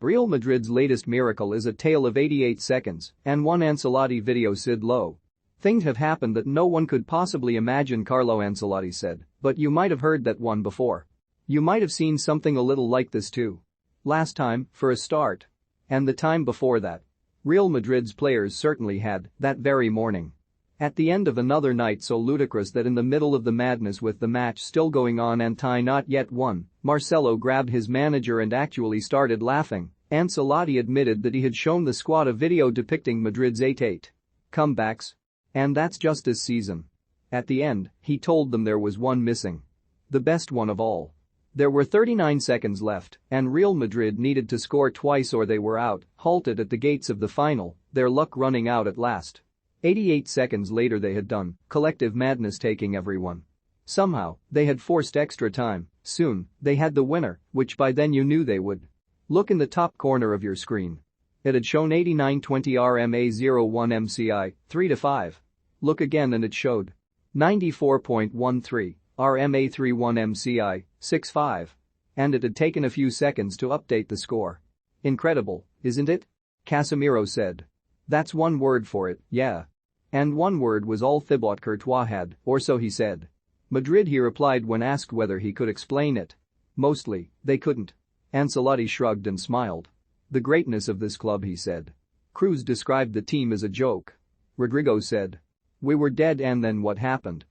Real Madrid's latest miracle is a tale of 88 seconds and one Ancelotti video. Sid Lowe. Things have happened that no one could possibly imagine, Carlo Ancelotti said, but you might have heard that one before. You might have seen something a little like this too. Last time, for a start. And the time before that. Real Madrid's players certainly had, that very morning. At the end of another night so ludicrous that in the middle of the madness with the match still going on and tie not yet won, Marcelo grabbed his manager and actually started laughing. Ancelotti admitted that he had shown the squad a video depicting Madrid's 8-8 comebacks. And that's just this season. At the end, he told them there was one missing. The best one of all. There were 39 seconds left, and Real Madrid needed to score twice or they were out, halted at the gates of the final, their luck running out at last. 88 seconds later they had done, collective madness taking everyone. Somehow, they had forced extra time, soon, they had the winner, which by then you knew they would. Look in the top corner of your screen. It had shown 89-20 RMA 01 MCI, 3-5. Look again and it showed 94.13 RMA 31 MCI, 6-5. And it had taken a few seconds to update the score. Incredible, isn't it? Casemiro said. That's one word for it, yeah. And one word was all Thibaut Courtois had, or so he said. Madrid, he replied when asked whether he could explain it. Mostly, they couldn't. Ancelotti shrugged and smiled. The greatness of this club, he said. Cruz described the team as a joke. Rodrigo said. We were dead and then what happened.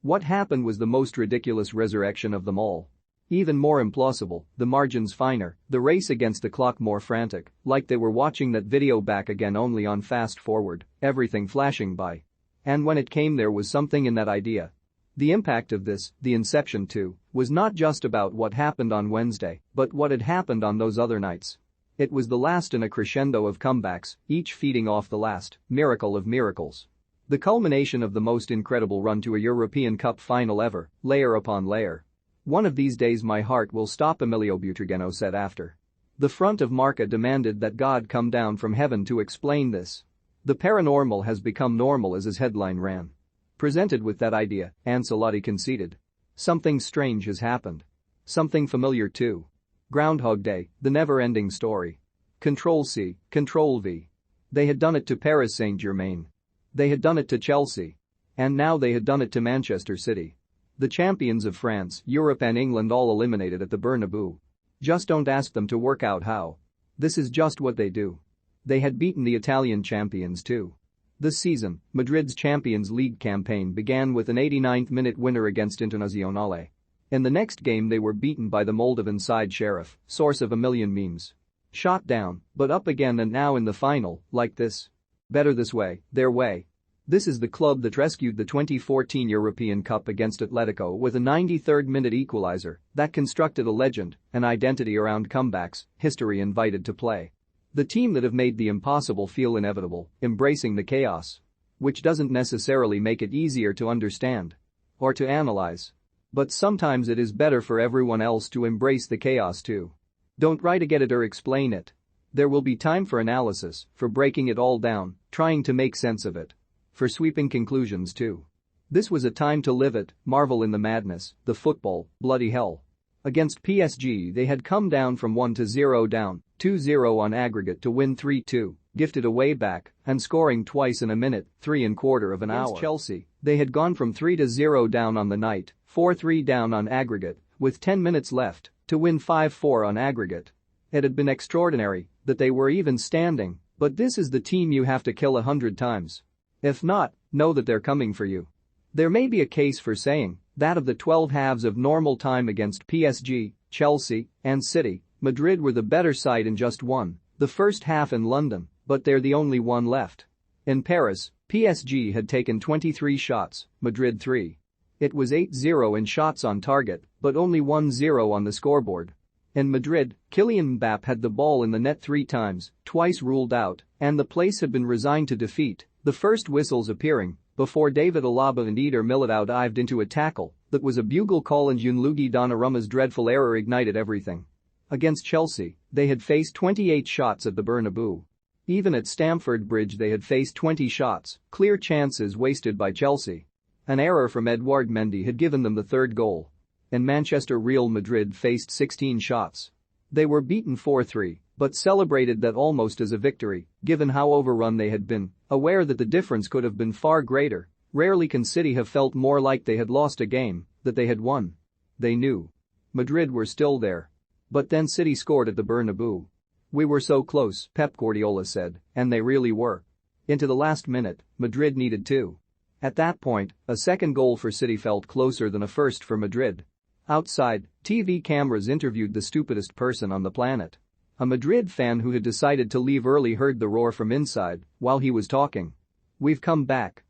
What happened was the most ridiculous resurrection of them all. Even more implausible, the margins finer, the race against the clock more frantic, like they were watching that video back again only on fast forward, everything flashing by. And when it came there was something in that idea. The impact of this, the inception too, was not just about what happened on Wednesday, but what had happened on those other nights. It was the last in a crescendo of comebacks, each feeding off the last, miracle of miracles. The culmination of the most incredible run to a European Cup final ever, layer upon layer. One of these days my heart will stop, Emilio Butragueño said after. The front of Marca demanded that God come down from heaven to explain this. The paranormal has become normal, as his headline ran. Presented with that idea, Ancelotti conceded. Something strange has happened. Something familiar too. Groundhog Day, the never-ending story. Control-C, Control-V. They had done it to Paris Saint-Germain. They had done it to Chelsea. And now they had done it to Manchester City. The champions of France, Europe and England all eliminated at the Bernabeu. Just don't ask them to work out how. This is just what they do. They had beaten the Italian champions too. This season, Madrid's Champions League campaign began with an 89th-minute winner against Internazionale. In the next game they were beaten by the Moldovan side Sheriff, source of a million memes. Shot down, but up again, and now in the final, like this. Better this way, their way. This is the club that rescued the 2014 European Cup against Atletico with a 93rd-minute equalizer that constructed a legend, an identity around comebacks, history invited to play. The team that have made the impossible feel inevitable, embracing the chaos. Which doesn't necessarily make it easier to understand or to analyze. But sometimes it is better for everyone else to embrace the chaos too. Don't try to get it or explain it. There will be time for analysis, for breaking it all down, trying to make sense of it. For sweeping conclusions too. This was a time to live it, marvel in the madness, the football, bloody hell. Against PSG they had come down from 1-0 down, 2-0 on aggregate to win 3-2, gifted away back, and scoring twice in a minute, 3¼ of an hour. Against Chelsea, they had gone from 3-0 down on the night, 4-3 down on aggregate, with 10 minutes left, to win 5-4 on aggregate. It had been extraordinary that they were even standing, but this is the team you have to kill 100 times. If not, know that they're coming for you. There may be a case for saying that of the 12 halves of normal time against PSG, Chelsea, and City, Madrid were the better side in just one, the first half in London, but they're the only one left. In Paris, PSG had taken 23 shots, Madrid 3. It was 8-0 in shots on target, but only 1-0 on the scoreboard. In Madrid, Kylian Mbappé had the ball in the net 3 times, twice ruled out, and the place had been resigned to defeat, the first whistles appearing before David Alaba and Eder Militao dived into a tackle that was a bugle call, and Gianluigi Donnarumma's dreadful error ignited everything. Against Chelsea, they had faced 28 shots at the Bernabeu. Even at Stamford Bridge they had faced 20 shots, clear chances wasted by Chelsea. An error from Edouard Mendy had given them the third goal. In Manchester, Real Madrid faced 16 shots. They were beaten 4-3, but celebrated that almost as a victory, given how overrun they had been, aware that the difference could have been far greater. Rarely can City have felt more like they had lost a game, that they had won. They knew. Madrid were still there. But then City scored at the Bernabeu. We were so close, Pep Guardiola said, and they really were. Into the last minute, Madrid needed two. At that point, a second goal for City felt closer than a first for Madrid. Outside, TV cameras interviewed the stupidest person on the planet. A Madrid fan who had decided to leave early heard the roar from inside while he was talking. We've come back,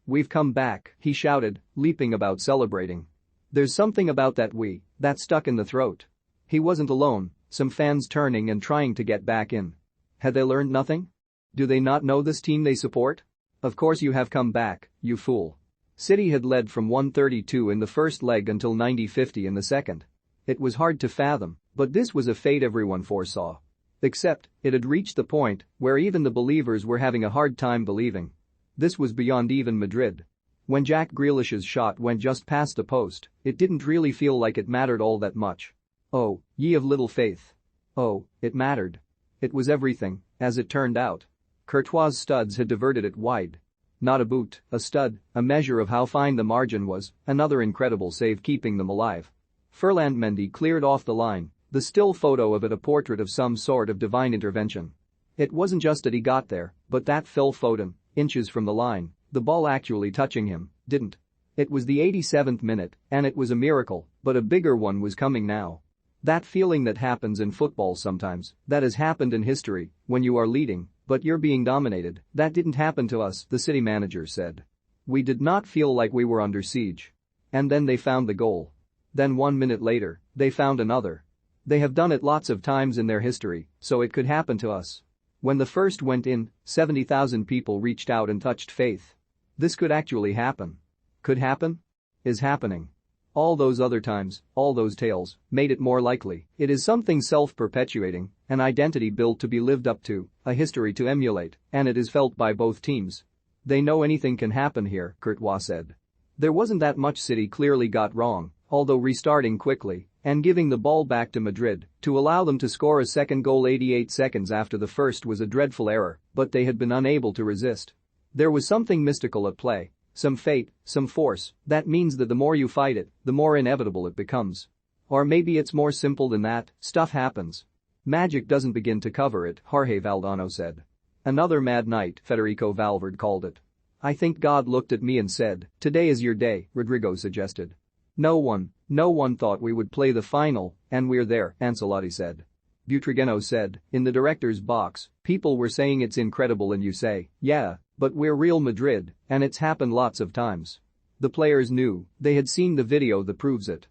he shouted, leaping about celebrating. There's something about that stuck in the throat. He wasn't alone, some fans turning and trying to get back in. Had they learned nothing? Do they not know this team they support? Of course you have come back, you fool. City had led from 1:32 in the first leg until 90:50 in the second. It was hard to fathom, but this was a fate everyone foresaw. Except, it had reached the point where even the believers were having a hard time believing. This was beyond even Madrid. When Jack Grealish's shot went just past the post, it didn't really feel like it mattered all that much. Oh, ye of little faith. Oh, it mattered. It was everything, as it turned out. Courtois' studs had diverted it wide. Not a boot, a stud, a measure of how fine the margin was, another incredible save keeping them alive. Ferland Mendy cleared off the line, the still photo of it a portrait of some sort of divine intervention. It wasn't just that he got there, but that Phil Foden, inches from the line, the ball actually touching him, didn't. It was the 87th minute, and it was a miracle, but a bigger one was coming now. That feeling that happens in football sometimes, that has happened in history, when you are leading, but you're being dominated, that didn't happen to us, the City manager said. We did not feel like we were under siege. And then they found the goal. Then 1 minute later, they found another. They have done it lots of times in their history, so it could happen to us. When the first went in, 70,000 people reached out and touched faith. This could actually happen. Could happen? Is happening. All those other times, all those tales, made it more likely. It is something self-perpetuating, an identity built to be lived up to, a history to emulate, and it is felt by both teams. They know anything can happen here, Courtois said. There wasn't that much City clearly got wrong, although restarting quickly and giving the ball back to Madrid to allow them to score a second goal 88 seconds after the first was a dreadful error, but they had been unable to resist. There was something mystical at play. Some fate, some force, that means that the more you fight it, the more inevitable it becomes. Or maybe it's more simple than that, stuff happens. Magic doesn't begin to cover it, Jorge Valdano said. Another mad night, Federico Valverde called it. I think God looked at me and said, today is your day, Rodrigo suggested. No one thought we would play the final, and we're there, Ancelotti said. Butragueño said, in the director's box, people were saying it's incredible and you say, yeah, but we're Real Madrid, and it's happened lots of times. The players knew, they had seen the video that proves it.